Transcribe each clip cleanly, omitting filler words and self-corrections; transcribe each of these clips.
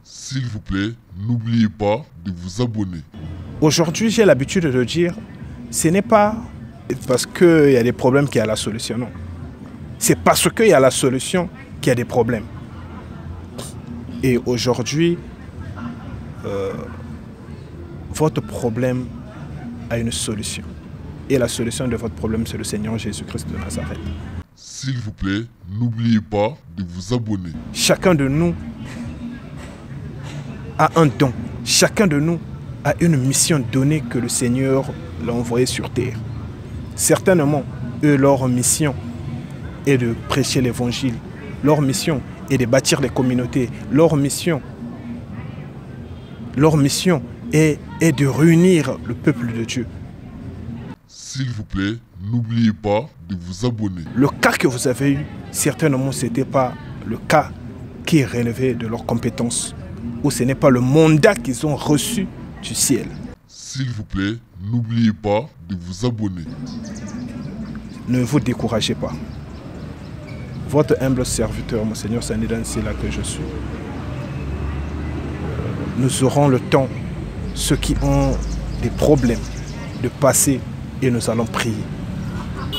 S'il vous plaît, n'oubliez pas de vous abonner. Aujourd'hui, j'ai l'habitude de dire, ce n'est pas parce qu'il y a des problèmes qu'il y a la solution, non. C'est parce qu'il y a la solution qu'il y a des problèmes. Et aujourd'hui, votre problème a une solution. Et la solution de votre problème, c'est le Seigneur Jésus-Christ de Nazareth. S'il vous plaît, n'oubliez pas de vous abonner. Chacun de nous a un don. Chacun de nous a une mission donnée que le Seigneur l'a envoyée sur terre. Certainement, eux, leur mission est de prêcher l'évangile. Leur mission est de bâtir les communautés. Leur mission est de réunir le peuple de Dieu. S'il vous plaît, n'oubliez pas de vous abonner. Le cas que vous avez eu, certainement, ce n'était pas le cas qui est relevé de leurs compétences, ou ce n'est pas le mandat qu'ils ont reçu du ciel. S'il vous plaît, n'oubliez pas de vous abonner. Ne vous découragez pas. Votre humble serviteur, Monseigneur Sanidan, c'est là que je suis. Nous aurons le temps, ceux qui ont des problèmes, de passer et nous allons prier.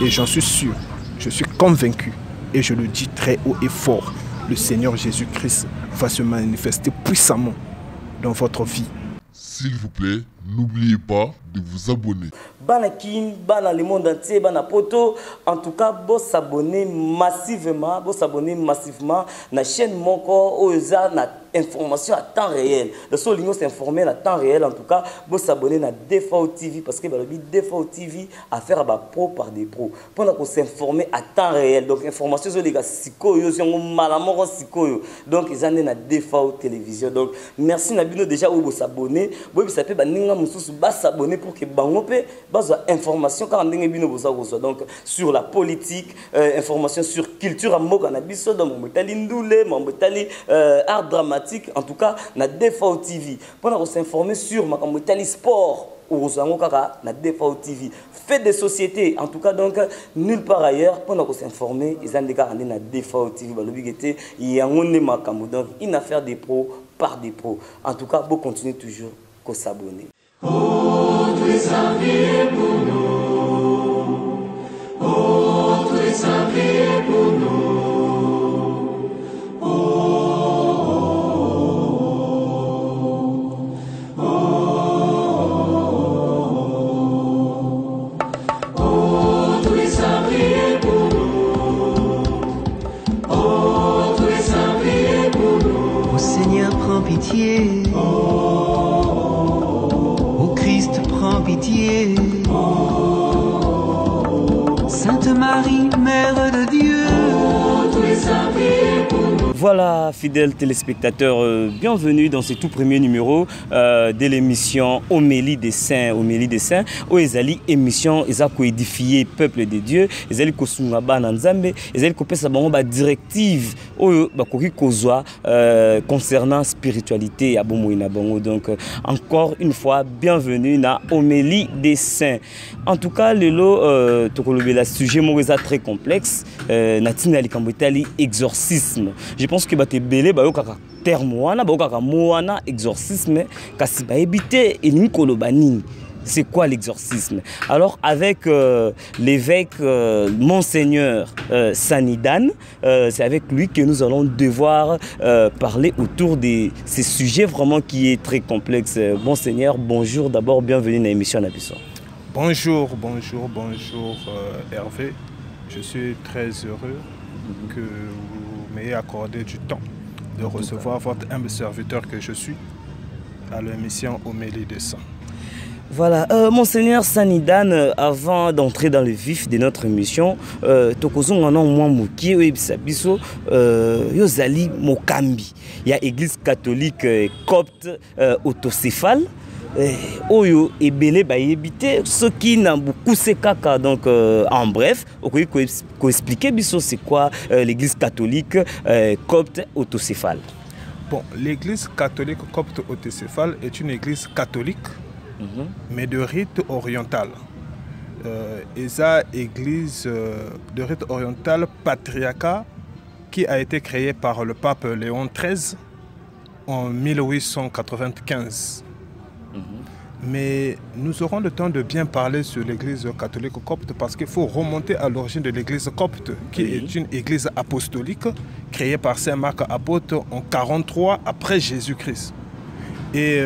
Et j'en suis sûr, je suis convaincu, et je le dis très haut et fort, le Seigneur Jésus-Christ va se manifester puissamment dans votre vie. S'il vous plaît, n'oubliez pas de vous abonner. Bana Kin, bana le monde entier, bana poto. En tout cas, vous s'abonner massivement, na chaîne Moko, Oza, na information à temps réel. Le seul ligne s'informer à temps réel. En tout cas, vous s'abonner na DFO TV parce que le DFO TV à faire à pro par des pros. Pendant qu'on s'informer à temps réel. Donc information sur les gars siko yo, sur malamoro siko yo. Donc ils en na DFO télévision. Donc merci Nabino déjà où vous s'abonner. Vous s'appelez baninga mususu bas s'abonner pour que bangope bas information quand ndenge bino vous ça. Donc sur la politique, information sur culture à Moka Nabiso dans mon betali ndoulé, mon betali art dramatique. En tout cas, na DFO TV. Pour s'informer sur ma sport ou na DFO TV. Fait des sociétés, en tout cas, donc nulle part ailleurs. Pour s'informer, ils ont des gars na DFO TV. Il y a donc une affaire des pros par des pros. En tout cas, vous continuez toujours à s'abonner. Oh, tu es envié pour nous. Oh, tu es envié pour nous. Pitié, ô Christ, prends pitié. Sainte Marie, Mère de Dieu. Voilà, fidèles téléspectateurs, bienvenue dans ce tout premier numéro de l'émission Homélie des Saints. Homélie des Saints, où ezali émission, ils ont édifié le peuple de Dieu, ils ont kosunga bana nzambe, ils ont kopé sa bango ba directive, ou ba koki kozwa concernant spiritualité à bomoina bango. Donc encore une fois, bienvenue na Homélie des Saints. En tout cas, le lot tokolobe la sujet moza très complexe, natina likambotali exorcisme. Je pense que tu belé ba kaka terme wana ba kaka moana exorcisme kasi ba ebité et nikolobanini. C'est quoi l'exorcisme? Alors avec l'évêque Monseigneur Sanidan, c'est avec lui que nous allons devoir parler autour de ces sujets vraiment qui est très complexe. Monseigneur, bonjour d'abord, bienvenue dans l'émission Nabiso. Bonjour Hervé. Je suis très heureux que vous m'ayez accordé du temps de recevoir votre humble serviteur que je suis à l'émission Homélie des Saints. Voilà, Monseigneur Sanidan, avant d'entrer dans le vif de notre émission, Tokozon en a moins mouki, biso, Yozali Mokambi. Il y a l'église catholique copte autocéphale. Oyo et belé ba yebité ce qui n'a beaucoup c'est caca donc en bref on peut expliquer biso c'est quoi l'église catholique copte autocéphale. Bon, l'église catholique copte autocéphale est une église catholique mais de rite oriental. Et ça église de rite oriental patriarcat qui a été créée par le pape Léon XIII en 1895. Mais nous aurons le temps de bien parler sur l'église catholique copte parce qu'il faut remonter à l'origine de l'église copte, qui est une église apostolique créée par Saint Marc apôtre en 43 après Jésus-Christ. Et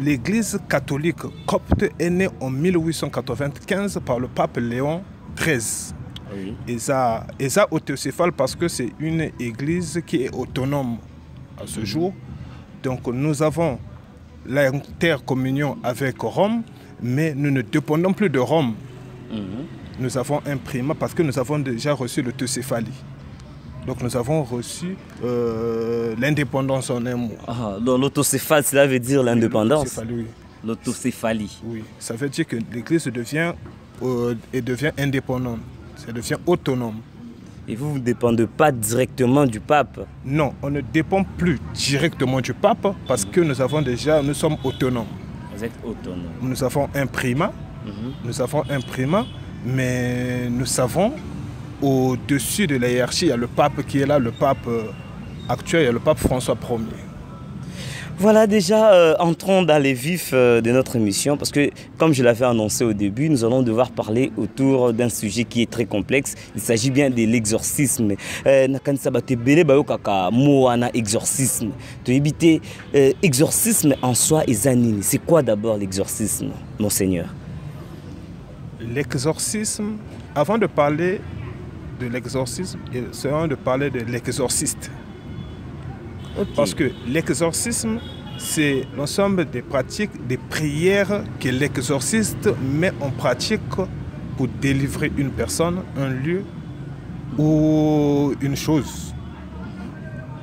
l'église catholique copte est née en 1895 par le pape Léon XIII. Et ça autocéphale parce que c'est une église qui est autonome à ce jour. Donc nous avons l'intercommunion avec Rome, mais nous ne dépendons plus de Rome. Nous avons un primat parce que nous avons déjà reçu l'autocéphalie. Donc nous avons reçu l'indépendance en un mot. Donc l'autocéphale, cela veut dire l'indépendance. Oui. L'autocéphalie. Oui, ça veut dire que l'Église devient indépendante, ça devient autonome. Et vous ne dépendez pas directement du pape? Non, on ne dépend plus directement du pape parce que nous sommes autonomes. Vous êtes autonome. Nous avons un primat, mais nous savons au-dessus de la hiérarchie, il y a le pape qui est là, le pape actuel, il y a le pape François Ier. Voilà, déjà, entrons dans les vifs de notre émission, parce que, comme je l'avais annoncé au début, nous allons devoir parler autour d'un sujet qui est très complexe. Il s'agit bien de l'exorcisme. Exorcisme. Exorcisme en soi est zanini. C'est quoi d'abord l'exorcisme, monseigneur? L'exorcisme, avant de parler de l'exorcisme, il serait de parler de l'exorciste. Parce que l'exorcisme, c'est l'ensemble des pratiques, des prières que l'exorciste met en pratique pour délivrer une personne, un lieu ou une chose.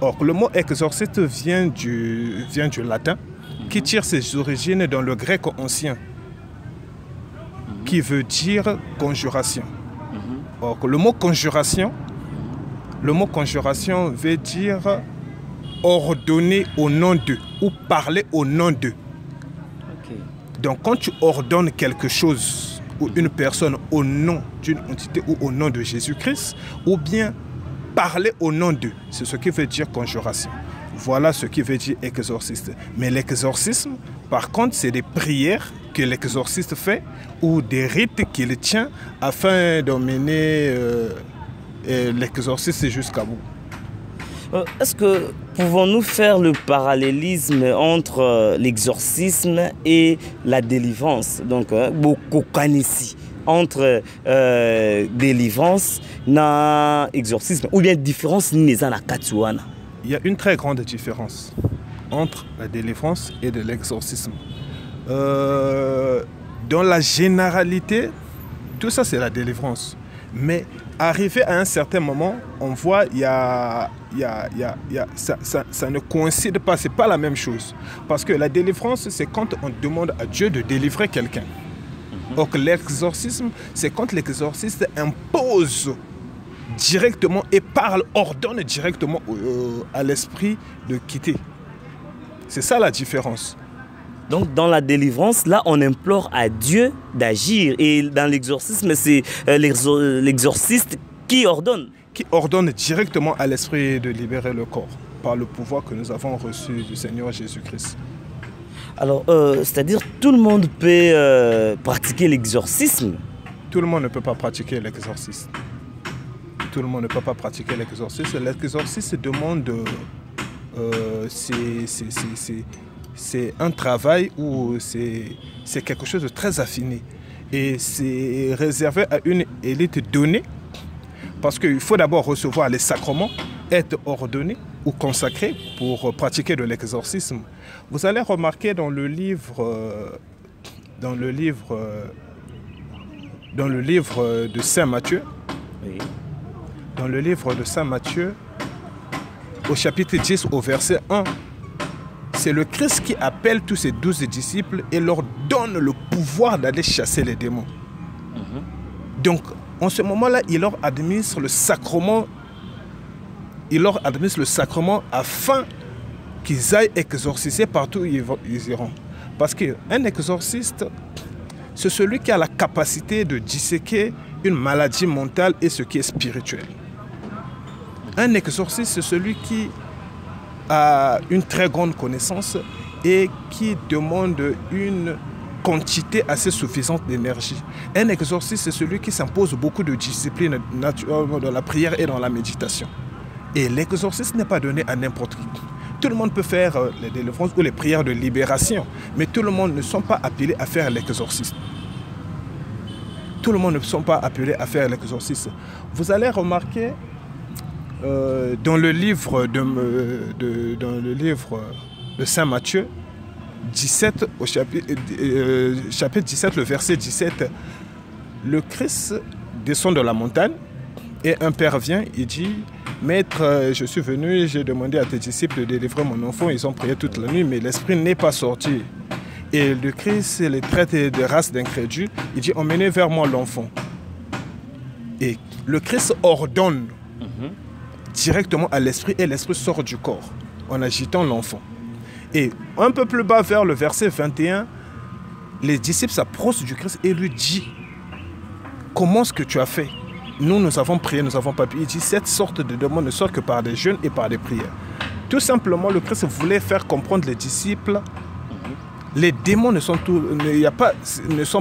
Or, le mot exorciste vient du latin, qui tire ses origines dans le grec ancien, qui veut dire conjuration. Or, le mot conjuration veut dire ordonner au nom d'eux ou parler au nom d'eux. Donc quand tu ordonnes quelque chose ou une personne au nom d'une entité ou au nom de Jésus-Christ, ou bien parler au nom d'eux, c'est ce qui veut dire conjuration. Voilà ce qui veut dire exorciste. Mais l'exorcisme, par contre, c'est des prières que l'exorciste fait ou des rites qu'il tient afin d'emmener l'exorciste jusqu'à bout. Est-ce que pouvons-nous faire le parallélisme entre l'exorcisme et la délivrance? Donc, entre délivrance et exorcisme, ou bien différence ni les anakatsuana? Il y a une très grande différence entre la délivrance et de l'exorcisme. Dans la généralité, tout ça c'est la délivrance. Mais arrivé à un certain moment, on voit ça ne coïncide pas, c'est pas la même chose. Parce que la délivrance, c'est quand on demande à Dieu de délivrer quelqu'un. Or l'exorcisme, c'est quand l'exorciste impose directement et ordonne directement à l'esprit de quitter. C'est ça la différence. Donc dans la délivrance, là on implore à Dieu d'agir. Et dans l'exorcisme, c'est l'exorciste qui ordonne. Qui ordonne directement à l'esprit de libérer le corps par le pouvoir que nous avons reçu du Seigneur Jésus-Christ. Alors, c'est-à-dire tout le monde peut pratiquer l'exorcisme? Tout le monde ne peut pas pratiquer l'exorcisme. Tout le monde ne peut pas pratiquer l'exorcisme. L'exorcisme demande... c'est un travail où c'est quelque chose de très affiné. Et c'est réservé à une élite donnée. Parce qu'il faut d'abord recevoir les sacrements, être ordonné ou consacré pour pratiquer de l'exorcisme. Vous allez remarquer dans le livre de Saint Matthieu, dans le livre de Saint Matthieu, au chapitre 10, au verset 1, c'est le Christ qui appelle tous ses 12 disciples et leur donne le pouvoir d'aller chasser les démons. Donc, en ce moment-là, il leur administre le sacrement. Il leur administre le sacrement afin qu'ils aillent exorciser partout où ils iront. Parce qu'un exorciste, c'est celui qui a la capacité de disséquer une maladie mentale et ce qui est spirituel. Un exorciste, c'est celui qui a une très grande connaissance et qui demande une quantité assez suffisante d'énergie. Un exorciste, c'est celui qui s'impose beaucoup de discipline naturellement dans la prière et dans la méditation. Et l'exorcisme n'est pas donné à n'importe qui. Tout le monde peut faire les délivrances ou les prières de libération, mais tout le monde ne sont pas appelés à faire l'exorcisme. Tout le monde ne sont pas appelés à faire l'exorcisme. Vous allez remarquer dans le livre de Saint Matthieu, 17, au chapitre 17, le verset 17, le Christ descend de la montagne et un père vient, il dit: Maître, je suis venu, j'ai demandé à tes disciples de délivrer mon enfant, ils ont prié toute la nuit, mais l'esprit n'est pas sorti. Et le Christ les traite de race d'incrédules, il dit: Emmenez vers moi l'enfant. Et le Christ ordonne directement à l'esprit et l'esprit sort du corps en agitant l'enfant. Et un peu plus bas vers le verset 21, les disciples s'approchent du Christ et lui disent: Comment est-ce que tu as fait? Nous avons prié, nous n'avons pas pu. Il dit: cette sorte de demande ne sort que par des jeûnes et par des prières. Tout simplement, le Christ voulait faire comprendre les disciples, les démons ne sont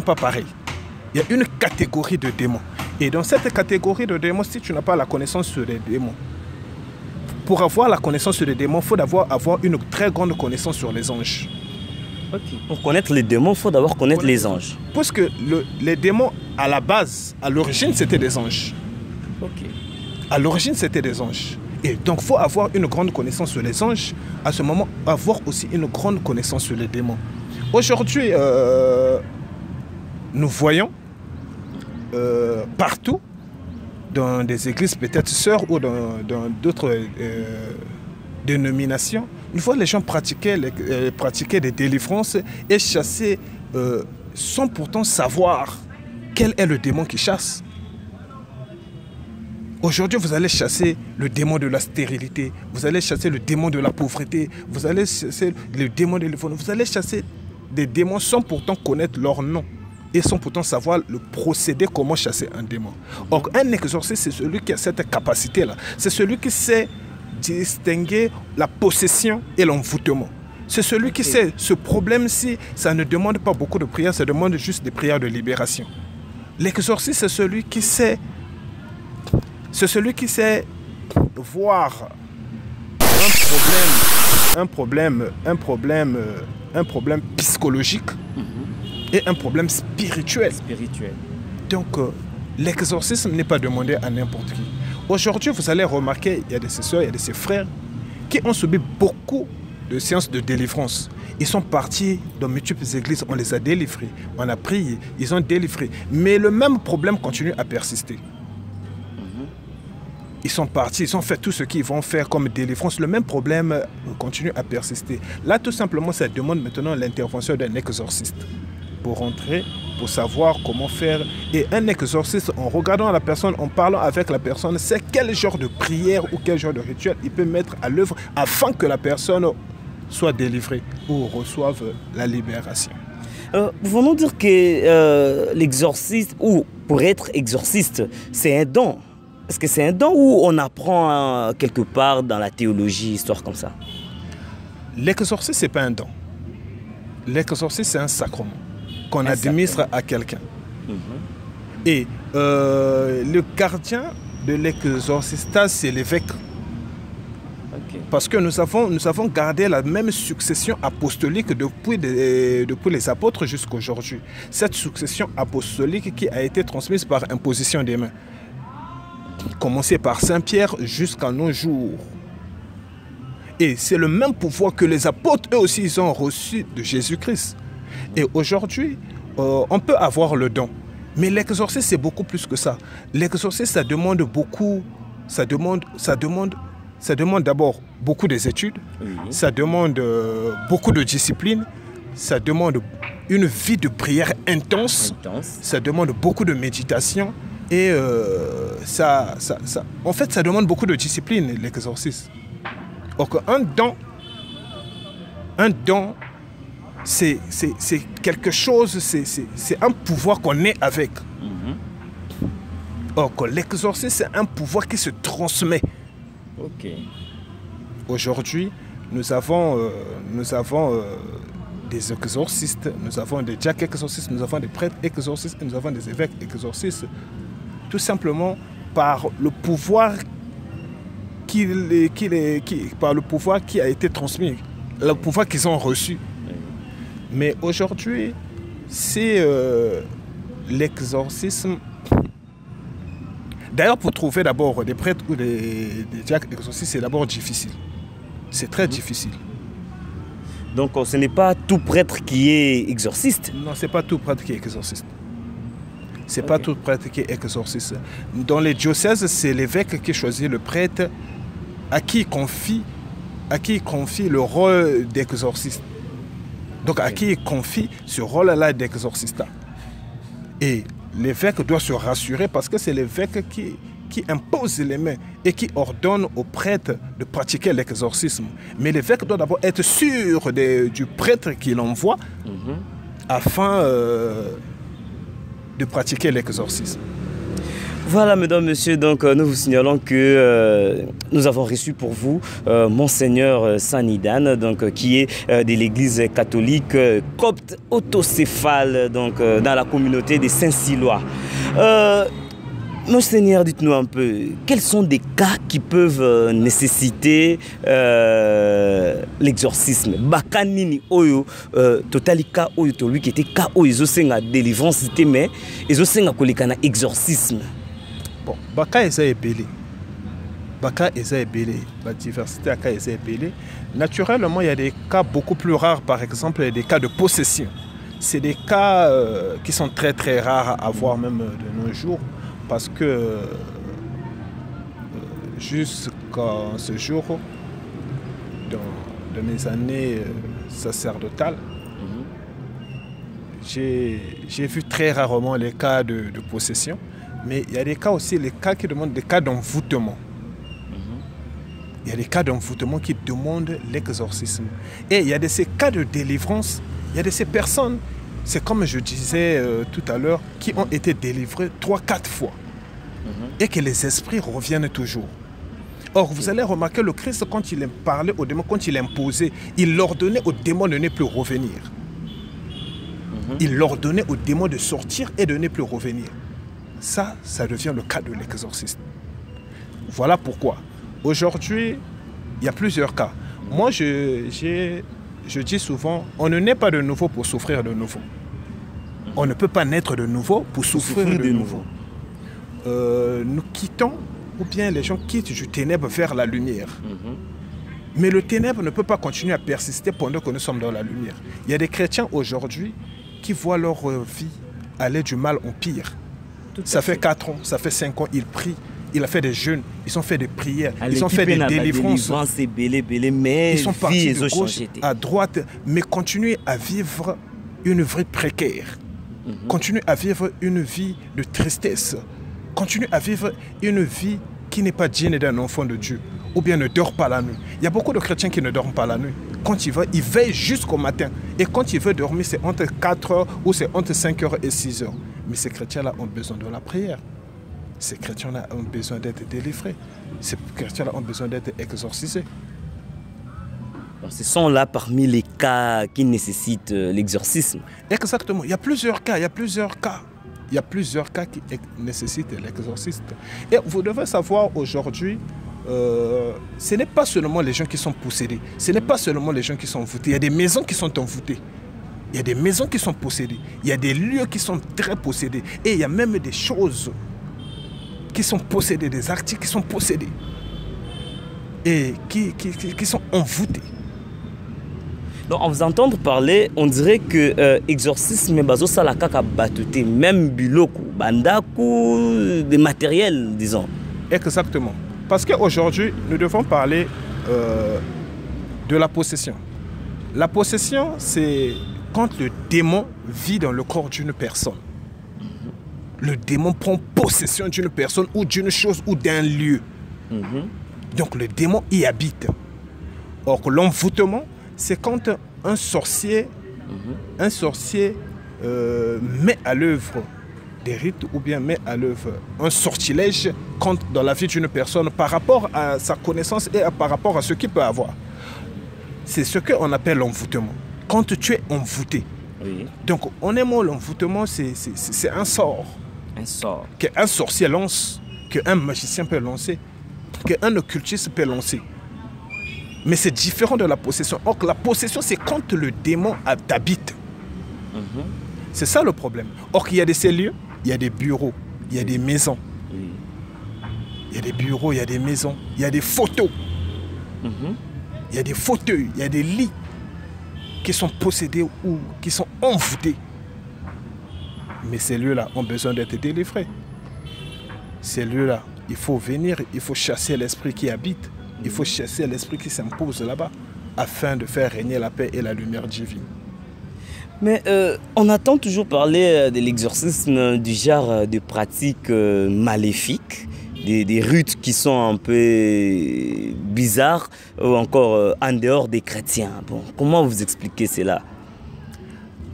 pas pareils. Il y a une catégorie de démons. Et dans cette catégorie de démons, si tu n'as pas la connaissance sur les démons, pour avoir la connaissance sur les démons, il faut d'abord avoir une très grande connaissance sur les anges. Okay. Pour connaître les démons, il faut d'abord connaître les anges. Parce que les démons, à la base, à l'origine, c'était des anges. Okay. À l'origine, c'était des anges. Et donc, il faut avoir une grande connaissance sur les anges. À ce moment, avoir aussi une grande connaissance sur les démons. Aujourd'hui, nous voyons partout, dans des églises peut-être sœurs ou dans d'autres dénominations, une fois les gens pratiquaient des délivrances et chassaient sans pourtant savoir quel est le démon qui chasse. Aujourd'hui, vous allez chasser le démon de la stérilité, vous allez chasser le démon de la pauvreté, vous allez chasser le démon de l'enfant, vous allez chasser des démons sans pourtant connaître leur nom et sans pourtant savoir le procédé, comment chasser un démon. Or, un exorciste, c'est celui qui a cette capacité-là. C'est celui qui sait distinguer la possession et l'envoûtement. C'est celui qui sait ce problème-ci, ça ne demande pas beaucoup de prières, ça demande juste des prières de libération. L'exorciste, c'est celui qui sait voir un problème psychologique et un problème spirituel. Donc, l'exorcisme n'est pas demandé à n'importe qui. Aujourd'hui, vous allez remarquer, il y a de ces soeurs, il y a de ces frères qui ont subi beaucoup de séances de délivrance. Ils sont partis dans multiples églises, on les a délivrés, on a prié, ils ont délivré. Mais le même problème continue à persister. Ils sont partis, ils ont fait tout ce qu'ils vont faire comme délivrance. Le même problème continue à persister. Là, tout simplement, ça demande maintenant l'intervention d'un exorciste pour rentrer, pour savoir comment faire. Et un exorciste, en regardant la personne, en parlant avec la personne, c'est quel genre de prière ou quel genre de rituel il peut mettre à l'œuvre afin que la personne soit délivrée ou reçoive la libération. Pouvons-nous dire que l'exorciste, ou pour être exorciste, c'est un don? Est-ce que c'est un don ou on apprend quelque part dans la théologie, histoire comme ça? L'exorcisme, ce n'est pas un don. L'exorcisme, c'est un sacrement qu'on administre à quelqu'un. Et le gardien de l'exorcisme, c'est l'évêque. Parce que nous avons gardé la même succession apostolique depuis les apôtres jusqu'à aujourd'hui. Cette succession apostolique qui a été transmise par imposition des mains. Commencé par Saint-Pierre jusqu'à nos jours. Et c'est le même pouvoir que les apôtres, eux aussi, ils ont reçu de Jésus-Christ. Et aujourd'hui, on peut avoir le don. Mais l'exorcisme, c'est beaucoup plus que ça. L'exorcisme, ça demande beaucoup. Ça demande d'abord beaucoup des études. Ça demande beaucoup de discipline. Ça demande une vie de prière intense. Ça demande beaucoup de méditation. Et en fait, ça demande beaucoup de discipline, l'exorcisme. Donc, un don, c'est quelque chose, c'est un pouvoir qu'on est avec. Or, l'exorcisme, c'est un pouvoir qui se transmet. Aujourd'hui, nous avons des exorcistes, nous avons des diacres exorcistes, nous avons des prêtres exorcistes et nous avons des évêques exorcistes. Tout simplement par le pouvoir par le pouvoir qui a été transmis, le pouvoir qu'ils ont reçu. Mais aujourd'hui, c'est l'exorcisme. D'ailleurs, pour trouver d'abord des prêtres ou des diacres exorcistes, c'est d'abord difficile. C'est très difficile. Donc ce n'est pas tout prêtre qui est exorciste? Non, c'est pas tout prêtre qui est exorciste. C'est pas tout prêtre qui est exorciste. Dans les diocèses, c'est l'évêque qui choisit le prêtre à qui il confie le rôle d'exorciste. Donc à qui il confie ce rôle-là d'exorciste. Et l'évêque doit se rassurer parce que c'est l'évêque qui impose les mains et qui ordonne aux prêtres de pratiquer l'exorcisme. Mais l'évêque doit d'abord être sûr du prêtre qu'il envoie afin de pratiquer l'exorcisme. Voilà, mesdames, messieurs, donc nous vous signalons que nous avons reçu pour vous Monseigneur Sanidane, donc, qui est de l'église catholique copte autocéphale, donc, dans la communauté des Saint-Silois. Monseigneur, dites-nous un peu, quels sont des cas qui peuvent nécessiter l'exorcisme? Bakanini oyo totalika oyo to lui qui était cas oyo ezosenga délivrance mais ezosenga kolekana exorcisme. Bon, baka eza ebele. Baka eza ebele, la diversité aka eza ebele. Naturellement, il y a des cas beaucoup plus rares, par exemple, des cas de possession. C'est des cas qui sont très très rares à voir même de nos jours. Parce que jusqu'à ce jour, dans mes années sacerdotales, j'ai vu très rarement les cas de possession, mais il y a des cas aussi, les cas qui demandent des cas d'envoûtement. Il y a des cas d'envoûtement qui demandent l'exorcisme. Et il y a de ces cas de délivrance, il y a de ces personnes, c'est comme je disais tout à l'heure, qui ont été délivrées 3-4 fois. Et que les esprits reviennent toujours. Or, vous allez remarquer, le Christ, quand il parlait aux démons, quand il imposait, il ordonnait aux démons de ne plus revenir. Il ordonnait aux démons de sortir et de ne plus revenir. Ça devient le cas de l'exorcisme. Voilà pourquoi. Aujourd'hui, il y a plusieurs cas. Moi, je dis souvent, on ne naît pas de nouveau pour souffrir de nouveau. On ne peut pas naître de nouveau pour souffrir de nouveau. Nous quittons, ou bien les gens quittent du ténèbre vers la lumière. Mais le ténèbre ne peut pas continuer à persister pendant que nous sommes dans la lumière. Il y a des chrétiens aujourd'hui qui voient leur vie aller du mal en pire. Ça fait 4 ans, ça fait 5 ans, ils prient, ils ont fait des jeûnes, ils ont fait des prières, ils ont fait des délivrances. Ils sont partis de gauche à droite, mais continuent à vivre une vie précaire. Continuent à vivre une vie de tristesse. Continue à vivre une vie qui n'est pas digne d'un enfant de Dieu, ou bien ne dort pas la nuit. Il y a beaucoup de chrétiens qui ne dorment pas la nuit. Quand ils veulent, ils veillent jusqu'au matin. Et quand ils veulent dormir, c'est entre 4 heures ou c'est entre 5 heures et 6 heures. Mais ces chrétiens-là ont besoin de la prière. Ces chrétiens-là ont besoin d'être délivrés. Ces chrétiens-là ont besoin d'être exorcisés. Alors, ce sont là parmi les cas qui nécessitent l'exorcisme. Exactement. Il y a plusieurs cas, Il y a plusieurs cas qui nécessitent l'exorcisme. Et vous devez savoir aujourd'hui, ce n'est pas seulement les gens qui sont possédés, ce n'est pas seulement les gens qui sont envoûtés. Il y a des maisons qui sont envoûtées. Il y a des maisons qui sont possédées. Il y a des lieux qui sont très possédés. Et il y a même des choses qui sont possédées, des articles qui sont possédés. Et qui sont envoûtés. Donc, en vous entendre parler, on dirait que exorcisme bazo sala kaka batuté, même biloku, bandaku, des matériels, disons. Exactement. Parce qu'aujourd'hui, nous devons parler de la possession. La possession, c'est quand le démon vit dans le corps d'une personne. Le démon prend possession d'une personne ou d'une chose ou d'un lieu. Donc le démon y habite. Or, l'envoûtement, c'est quand un sorcier met à l'œuvre des rites ou bien met à l'œuvre un sortilège dans la vie d'une personne par rapport à sa connaissance et par rapport à ce qu'il peut avoir. c'est ce qu'on appelle l'envoûtement. Quand tu es envoûté. Oui. Donc, honnêtement, l'envoûtement, c'est un sort. Un sort. Qu'un sorcier lance, qu'un magicien peut lancer, qu'un occultiste peut lancer. Mais c'est différent de la possession. Or, la possession, c'est quand le démon t'habite. C'est ça le problème. Or, il y a des cellules, il y a des bureaux, il y a des maisons. Oui. Il y a des bureaux, il y a des maisons, il y a des photos. Il y a des fauteuils, il y a des lits qui sont possédés ou qui sont envoûtés. Mais ces lieux-là ont besoin d'être délivrés. Ces lieux-là, il faut venir, il faut chasser l'esprit qui habite, il faut chasser l'esprit qui s'impose là-bas, afin de faire régner la paix et la lumière divine. Mais on entend toujours parler de l'exorcisme du genre de pratiques maléfiques, des rites qui sont un peu bizarres ou encore en dehors des chrétiens. Bon, comment vous expliquez cela?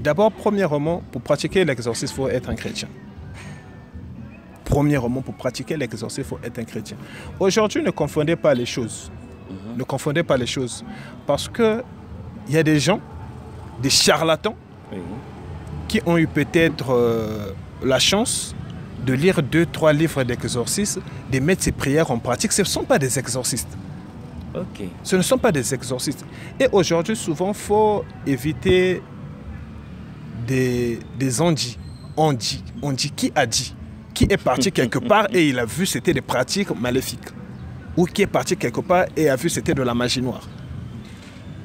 D'abord, premièrement, pour pratiquer l'exorcisme, il faut être un chrétien. Premièrement, pour pratiquer l'exorcisme, il faut être un chrétien. Aujourd'hui, ne confondez pas les choses. Ne confondez pas les choses. Parce qu'il y a des gens, des charlatans, qui ont eu peut-être la chance de lire 2-3 livres d'exorcisme, de mettre ces prières en pratique. Ce ne sont pas des exorcistes. Ok. Ce ne sont pas des exorcistes. Et aujourd'hui, souvent, il faut éviter des on-dit. On dit qui a dit. Qui est parti quelque part et il a vu c'était des pratiques maléfiques. Ou qui est parti quelque part et a vu c'était de la magie noire.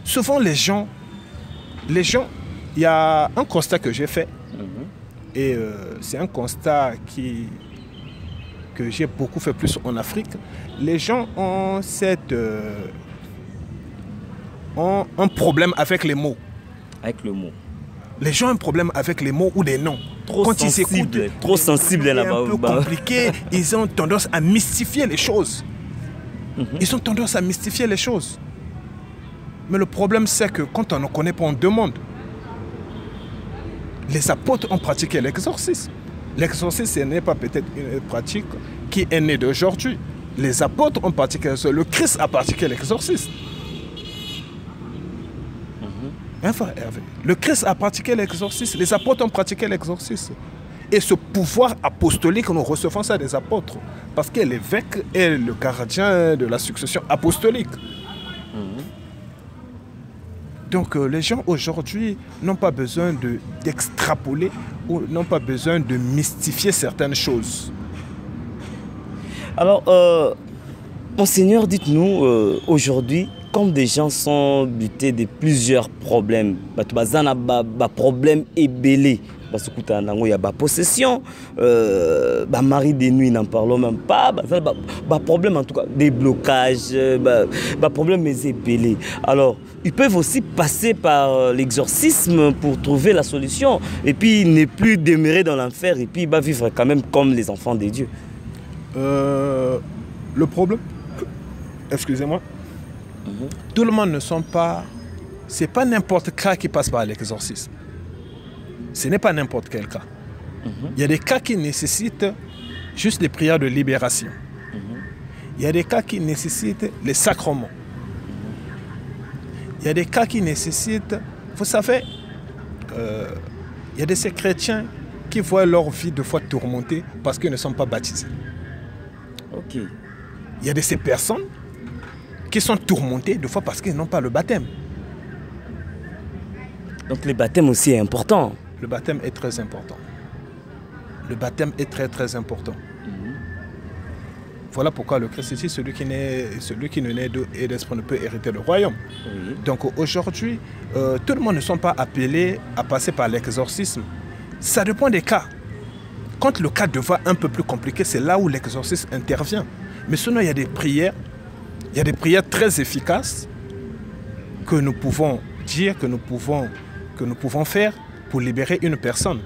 Souvent, les gens, il y a un constat que j'ai fait. Et c'est un constat que j'ai beaucoup fait plus en Afrique. Les gens ont ont un problème avec les mots. Avec le mot. Les gens ont un problème avec les mots ou les noms. Trop Quand sensible, ils écoutent, trop sensible c'est là-bas. un peu compliqué. Ils ont tendance à mystifier les choses. Ils ont tendance à mystifier les choses. Mais le problème, c'est que quand on ne connaît pas, on demande. Les apôtres ont pratiqué l'exorcisme. L'exorcisme, ce n'est pas peut-être une pratique qui est née d'aujourd'hui. Les apôtres ont pratiqué l'exorcisme. Le Christ a pratiqué l'exorcisme. Enfin, Hervé, le Christ a pratiqué l'exorcisme. Les apôtres ont pratiqué l'exorcisme. Et ce pouvoir apostolique, nous recevons ça des apôtres. Parce que l'évêque est le gardien de la succession apostolique. Donc les gens aujourd'hui n'ont pas besoin d'extrapoler ou n'ont pas besoin de mystifier certaines choses. Alors, Monseigneur, dites-nous, aujourd'hui, comme des gens sont butés de plusieurs problèmes, problème ébélé, parce que il y a des possession, mari de nuit, n'en parlons même pas, problème en tout cas, des blocages, problème ébélé. Alors, ils peuvent aussi passer par l'exorcisme pour trouver la solution et puis ne plus demeurer dans l'enfer et puis vivre quand même comme les enfants de Dieu. Le problème, excusez-moi, tout le monde ne sont pas... C'est pas n'importe quel qui passe par l'exorcisme. Ce n'est pas n'importe quel cas. Il y a des cas qui nécessitent juste des prières de libération. Il y a des cas qui nécessitent les sacrements. Il y a des cas qui nécessitent... Vous savez, il y a de ces chrétiens qui voient leur vie de foi tourmentée parce qu'ils ne sont pas baptisés. Ok. Il y a de ces personnes qui sont tourmentées de fois parce qu'ils n'ont pas le baptême. Donc le baptême aussi est important. Le baptême est très important. Le baptême est très très important. Voilà pourquoi le Christ dit celui qui ne naît d'eau et d'esprit ne peut hériter le royaume. Donc aujourd'hui, tout le monde ne sont pas appelés à passer par l'exorcisme. Ça dépend des cas. Quand le cas devient un peu plus compliqué, c'est là où l'exorcisme intervient. Mais sinon, il y a des prières très efficaces que nous pouvons dire, que nous pouvons faire pour libérer une personne.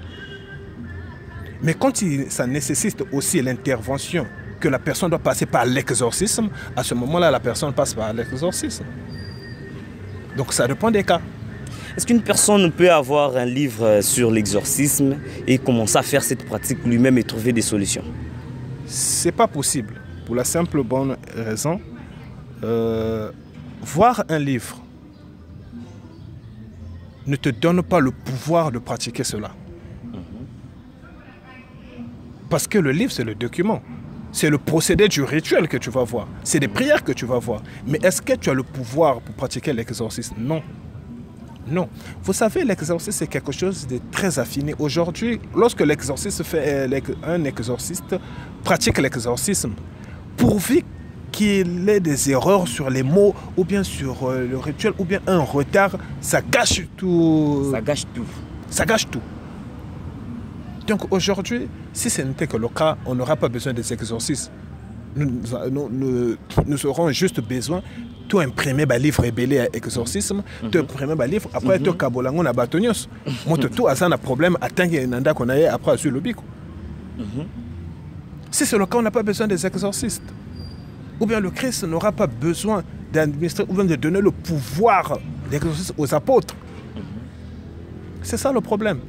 Mais quand ça nécessite aussi l'intervention, que la personne doit passer par l'exorcisme, à ce moment-là, la personne passe par l'exorcisme. Donc ça dépend des cas. Est-ce qu'une personne peut avoir un livre sur l'exorcisme et commencer à faire cette pratique lui-même et trouver des solutions? C'est pas possible. Pour la simple bonne raison, voir un livre ne te donne pas le pouvoir de pratiquer cela. Parce que le livre, c'est le document. C'est le procédé du rituel que tu vas voir. C'est des prières que tu vas voir. Mais est-ce que tu as le pouvoir pour pratiquer l'exorcisme? Non. Non. Vous savez, l'exorcisme, c'est quelque chose de très affiné. Aujourd'hui, lorsque l'exorciste fait, un exorciste pratique l'exorcisme, pourvu qu'il ait des erreurs sur les mots, ou bien sur le rituel, ou bien un retard, ça gâche tout. Ça gâche tout. Ça gâche tout. Donc aujourd'hui, si ce n'était que le cas, on n'aura pas besoin des exorcismes. Nous aurons juste besoin de imprimer un livre rébellé à exorcisme, de imprimer un livre, après de kabolango na batonios. Moi, tout ça un problème, attends qu'il y ait qu'on aille après sur le bico. Si c'est le cas, on n'a pas besoin des exorcistes. Ou bien le Christ n'aura pas besoin d'administrer, ou bien de donner le pouvoir d'exorcisme aux apôtres. C'est ça le problème.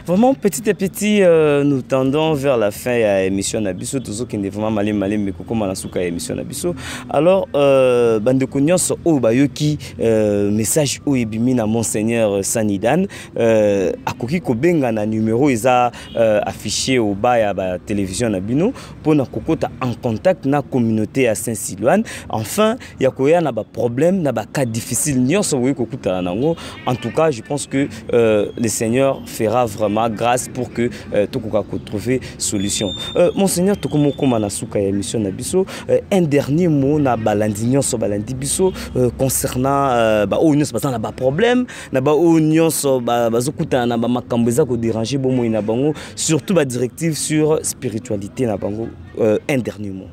Vraiment, petit à petit, nous tendons vers la fin de l'émission Nabiso. Tout ce qui est vraiment malin, mais comment la souka émission Nabiso. Alors, bande connaissance au bayoki message au ebimi na Monseigneur Sanidan. À koki kobenga na numéro isa affiché au bas à la télévision Nabino pour na kokota en contact na communauté à Saint-Silouane. Enfin, il y a koya na ba problème, na ba cas difficile nyonso wo kokuta nango. En tout cas, je pense que le Seigneur fera vraiment grâce pour que tu puisses trouver solution. Monseigneur, tu un dernier mot na balandignon so balandi biso concernant union so na ba problème na ba union so bazokuta na ba makambo za ko déranger bomo ina bango surtout ba directive sur spiritualité na bango. Un dernier mot.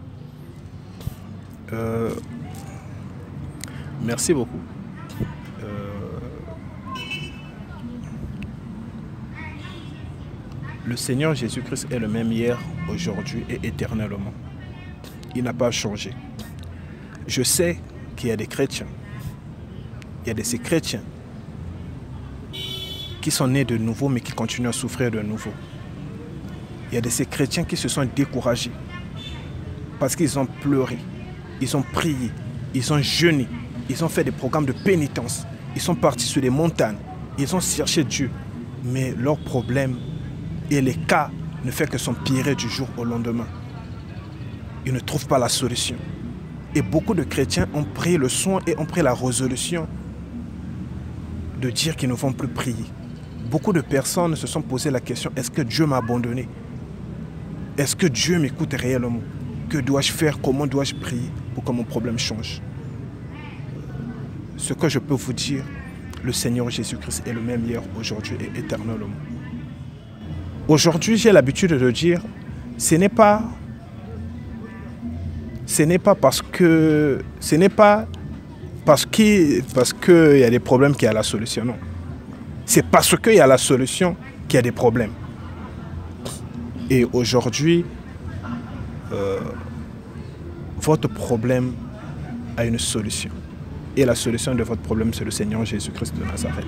Merci beaucoup. Le Seigneur Jésus-Christ est le même hier, aujourd'hui et éternellement. Il n'a pas changé. Je sais qu'il y a des chrétiens, il y a de ces chrétiens qui sont nés de nouveau mais qui continuent à souffrir de nouveau. Il y a de ces chrétiens qui se sont découragés parce qu'ils ont pleuré, ils ont prié, ils ont jeûné, ils ont fait des programmes de pénitence, ils sont partis sur les montagnes, ils ont cherché Dieu, mais leur problème et les cas ne fait que s'empirer du jour au lendemain. Ils ne trouvent pas la solution. Et beaucoup de chrétiens ont pris le soin et ont pris la résolution de dire qu'ils ne vont plus prier. Beaucoup de personnes se sont posé la question, est-ce que Dieu m'a abandonné? Est-ce que Dieu m'écoute réellement? Que dois-je faire? Comment dois-je prier pour que mon problème change? Ce que je peux vous dire, le Seigneur Jésus-Christ est le même hier, aujourd'hui et éternellement. Aujourd'hui, j'ai l'habitude de dire, ce n'est pas parce qu'il y a des problèmes qu'il y a la solution, non. C'est parce qu'il y a la solution qu'il y a des problèmes. Et aujourd'hui, votre problème a une solution. Et la solution de votre problème, c'est le Seigneur Jésus-Christ de Nazareth.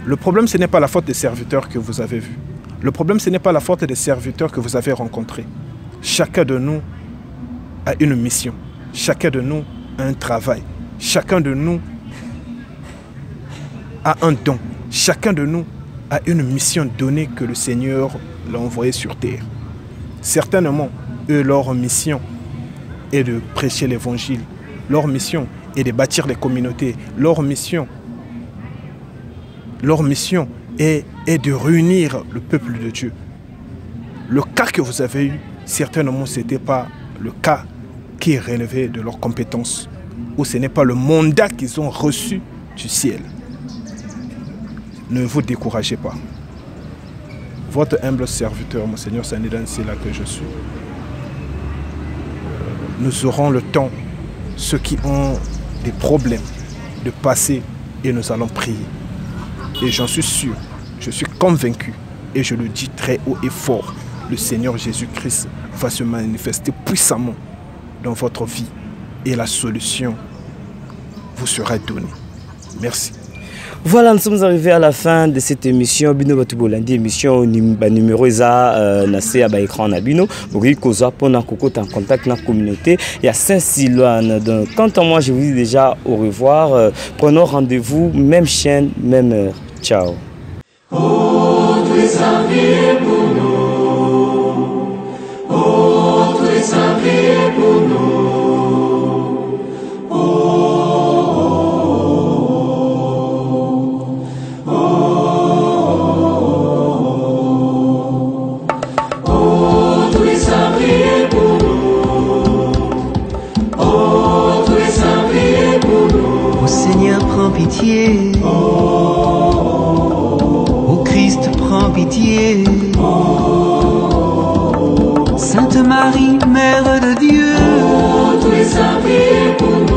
Le problème, ce n'est pas la faute des serviteurs que vous avez vus. Le problème, ce n'est pas la faute des serviteurs que vous avez rencontrés. Chacun de nous a une mission. Chacun de nous a un travail. Chacun de nous a un don. Chacun de nous a une mission donnée que le Seigneur l'a envoyée sur terre. Certainement, eux, leur mission est de prêcher l'évangile. Leur mission est de bâtir les communautés. Leur mission est de réunir le peuple de Dieu. Le cas que vous avez eu, certainement, ce n'était pas le cas qui est relevé de leurs compétences, ou ce n'est pas le mandat qu'ils ont reçu du ciel. Ne vous découragez pas. Votre humble serviteur, Monseigneur Sanidan, c'est là que je suis. Nous aurons le temps, ceux qui ont des problèmes, de passer et nous allons prier. Et j'en suis sûr, je suis convaincu, et je le dis très haut et fort, le Seigneur Jésus-Christ va se manifester puissamment dans votre vie et la solution vous sera donnée. Merci. Voilà, nous sommes arrivés à la fin de cette émission. Bino Batubo lundi émission numéro eza nase à écran na bino. Boki koza pona koko en contact na communauté. Il y a Saint-Siloane. Donc quant à moi, je vous dis déjà au revoir. Prenons rendez-vous même chaîne, même heure. Ciao. Oh, tu es un vie pour nous. Oh, tu es un vie pour nous. Seigneur, prends pitié.